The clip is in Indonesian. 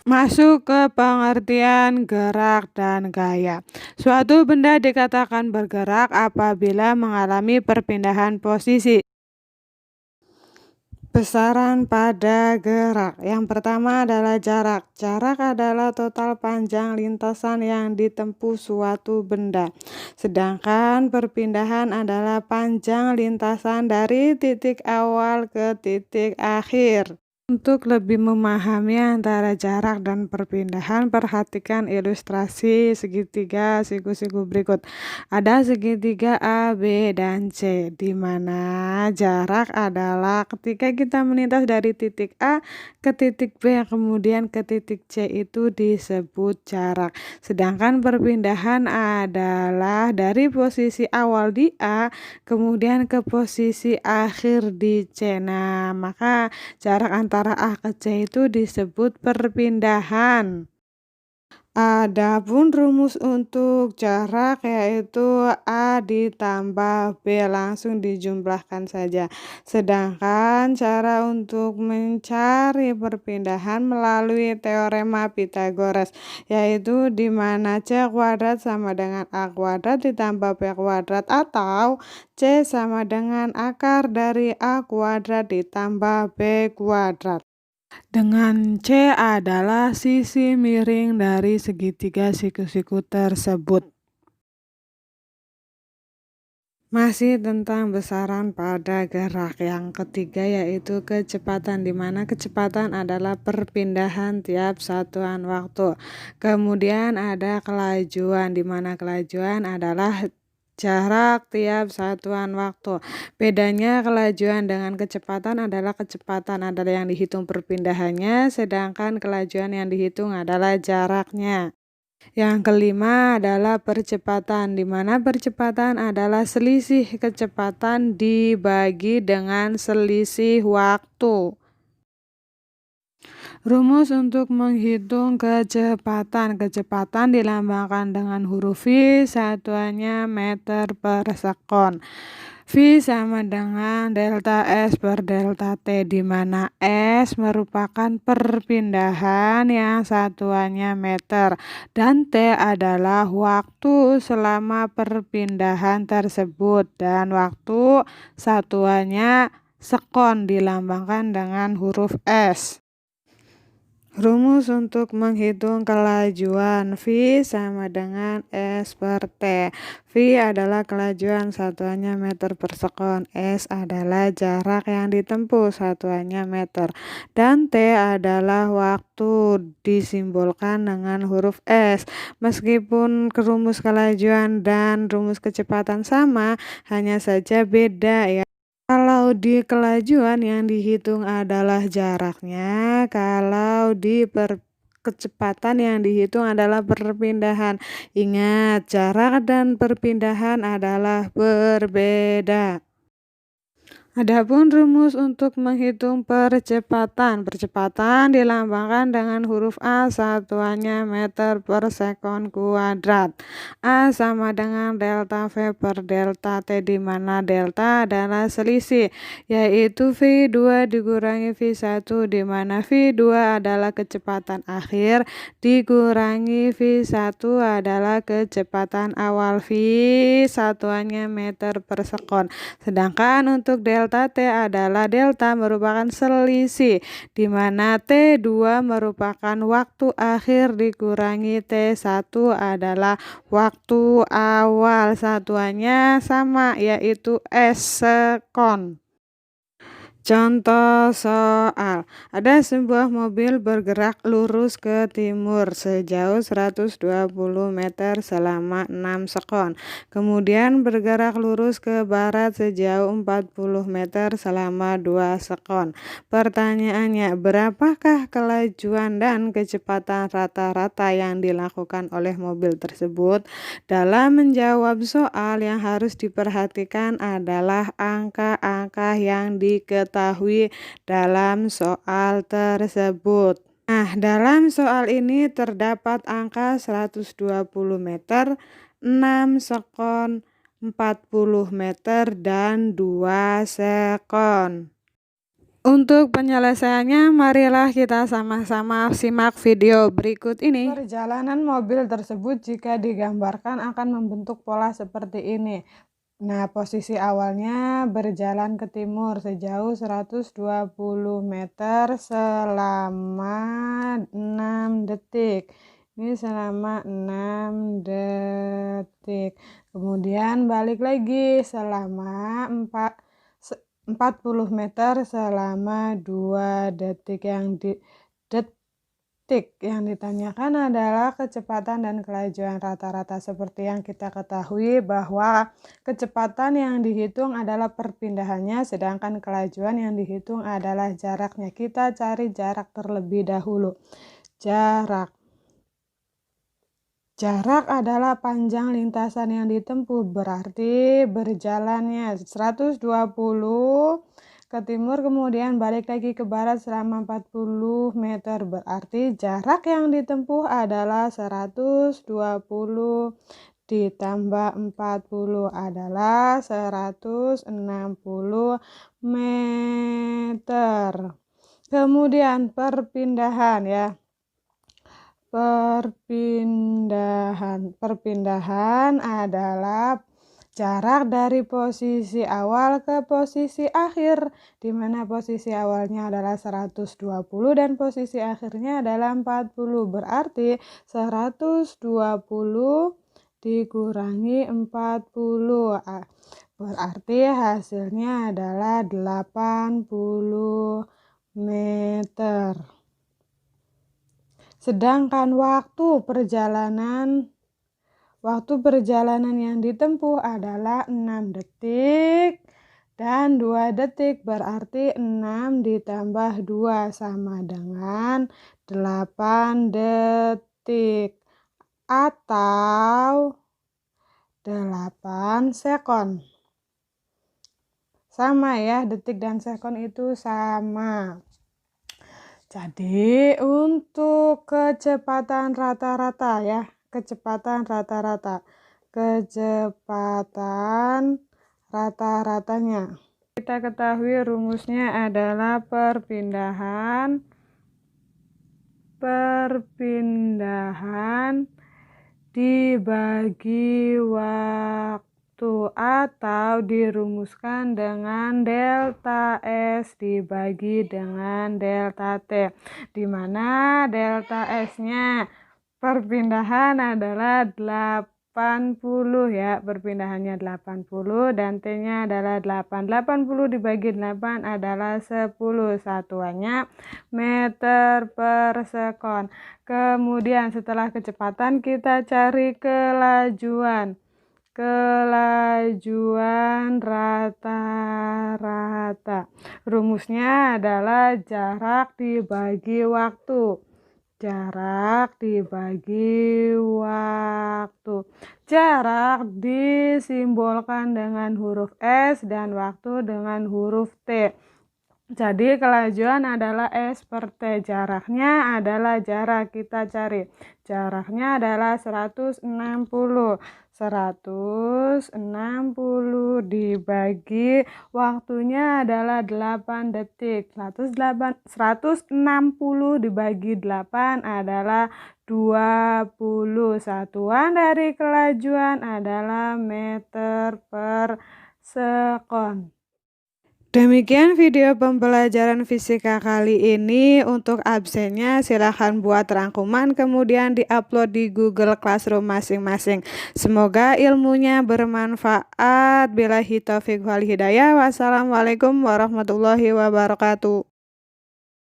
Masuk ke pengertian gerak dan gaya. Suatu benda dikatakan bergerak apabila mengalami perpindahan posisi. Besaran pada gerak. Yang pertama adalah jarak. Jarak adalah total panjang lintasan yang ditempuh suatu benda. Sedangkan perpindahan adalah panjang lintasan dari titik awal ke titik akhir. Untuk lebih memahami antara jarak dan perpindahan, perhatikan ilustrasi segitiga siku-siku berikut. Ada segitiga A, B, dan C, di mana jarak adalah ketika kita melintas dari titik A ke titik B, kemudian ke titik C, itu disebut jarak. Sedangkan perpindahan adalah dari posisi awal di A, kemudian ke posisi akhir di C. Nah, maka jarak antara A ke C itu disebut perpindahan. Adapun rumus untuk jarak yaitu A ditambah B, langsung dijumlahkan saja. Sedangkan cara untuk mencari perpindahan melalui teorema Pythagoras, yaitu di mana C kuadrat sama dengan A kuadrat ditambah B kuadrat, atau C sama dengan akar dari A kuadrat ditambah B kuadrat. Dengan C adalah sisi miring dari segitiga siku-siku tersebut. Masih tentang besaran pada gerak. Yang ketiga yaitu kecepatan, di mana kecepatan adalah perpindahan tiap satuan waktu. Kemudian ada kelajuan, di mana kelajuan adalah jarak tiap satuan waktu. Bedanya kelajuan dengan kecepatan adalah kecepatan adalah yang dihitung perpindahannya, sedangkan kelajuan yang dihitung adalah jaraknya. Yang kelima adalah percepatan, di mana percepatan adalah selisih kecepatan dibagi dengan selisih waktu. Rumus untuk menghitung kecepatan. Kecepatan dilambangkan dengan huruf V, satuannya meter per sekon. V sama dengan delta S per delta T, di mana S merupakan perpindahan yang satuannya meter dan T adalah waktu selama perpindahan tersebut, dan waktu satuannya sekon dilambangkan dengan huruf S. Rumus untuk menghitung kelajuan. V sama dengan S per T. V adalah kelajuan, satuannya meter per sekon. S adalah jarak yang ditempuh, satuannya meter. Dan T adalah waktu, disimbolkan dengan huruf S. Meskipun rumus kelajuan dan rumus kecepatan sama, hanya saja beda ya. Kalau di kelajuan yang dihitung adalah jaraknya, kalau di kecepatan yang dihitung adalah perpindahan. Ingat, jarak dan perpindahan adalah berbeda. Adapun rumus untuk menghitung percepatan. Percepatan dilambangkan dengan huruf A, satuannya meter per sekon kuadrat. A sama dengan delta V per delta T, di mana delta adalah selisih, yaitu V2 dikurangi V1, di mana V2 adalah kecepatan akhir dikurangi V1 adalah kecepatan awal. V satuannya meter per sekon. Sedangkan untuk delta T adalah delta merupakan selisih, di mana T2 merupakan waktu akhir dikurangi T1 adalah waktu awal. Satuannya sama, yaitu S sekon. Contoh soal, ada sebuah mobil bergerak lurus ke timur sejauh 120 meter selama 6 sekon. Kemudian bergerak lurus ke barat sejauh 40 meter selama 2 sekon. Pertanyaannya, berapakah kelajuan dan kecepatan rata-rata yang dilakukan oleh mobil tersebut? Dalam menjawab soal, yang harus diperhatikan adalah angka-angka yang diketahui dalam soal tersebut. Nah, dalam soal ini terdapat angka 120 meter, 6 sekon, 40 meter, dan 2 sekon. Untuk penyelesaiannya, marilah kita sama-sama simak video berikut ini. Perjalanan mobil tersebut jika digambarkan akan membentuk pola seperti ini. Nah, posisi awalnya berjalan ke timur sejauh 120 meter selama 6 detik. Ini selama 6 detik. Kemudian balik lagi selama 40 meter selama 2 detik. Yang ditanyakan adalah kecepatan dan kelajuan rata-rata. Seperti yang kita ketahui bahwa kecepatan yang dihitung adalah perpindahannya, sedangkan kelajuan yang dihitung adalah jaraknya. Kita cari jarak terlebih dahulu. Jarak adalah panjang lintasan yang ditempuh, berarti berjalannya 120 ke timur kemudian balik lagi ke barat selama 40 meter, berarti jarak yang ditempuh adalah 120 ditambah 40 adalah 160 meter. Kemudian perpindahan ya. Perpindahan adalah jarak dari posisi awal ke posisi akhir, di mana posisi awalnya adalah 120 dan posisi akhirnya adalah 40. Berarti 120 dikurangi 40. Berarti hasilnya adalah 80 meter. Sedangkan waktu perjalanan yang ditempuh adalah 6 detik dan 2 detik, berarti 6 ditambah 2 sama dengan 8 detik atau 8 sekon. Sama ya, detik dan sekon itu sama. Jadi untuk kecepatan rata-ratanya kita ketahui rumusnya adalah perpindahan dibagi waktu atau dirumuskan dengan delta S dibagi dengan delta T, di mana delta S-nya perpindahan adalah 80 ya, perpindahannya 80 dan T-nya adalah 8. 80 dibagi 8 adalah 10, satuannya meter per sekon. Kemudian setelah kecepatan kita cari kelajuan rata-rata. Rumusnya adalah jarak dibagi waktu. Jarak disimbolkan dengan huruf S dan waktu dengan huruf T. Jadi kelajuan adalah S per T. Jaraknya adalah jarak, kita cari. Jaraknya adalah 160. 160 dibagi waktunya adalah 8 detik. 160 dibagi 8 adalah 20. Satuan dari kelajuan adalah meter per sekon. Demikian video pembelajaran fisika kali ini. Untuk absennya silahkan buat rangkuman kemudian diupload di Google Classroom masing-masing. Semoga ilmunya bermanfaat. Billahi taufiq wal hidayah. Wassalamualaikum warahmatullahi wabarakatuh.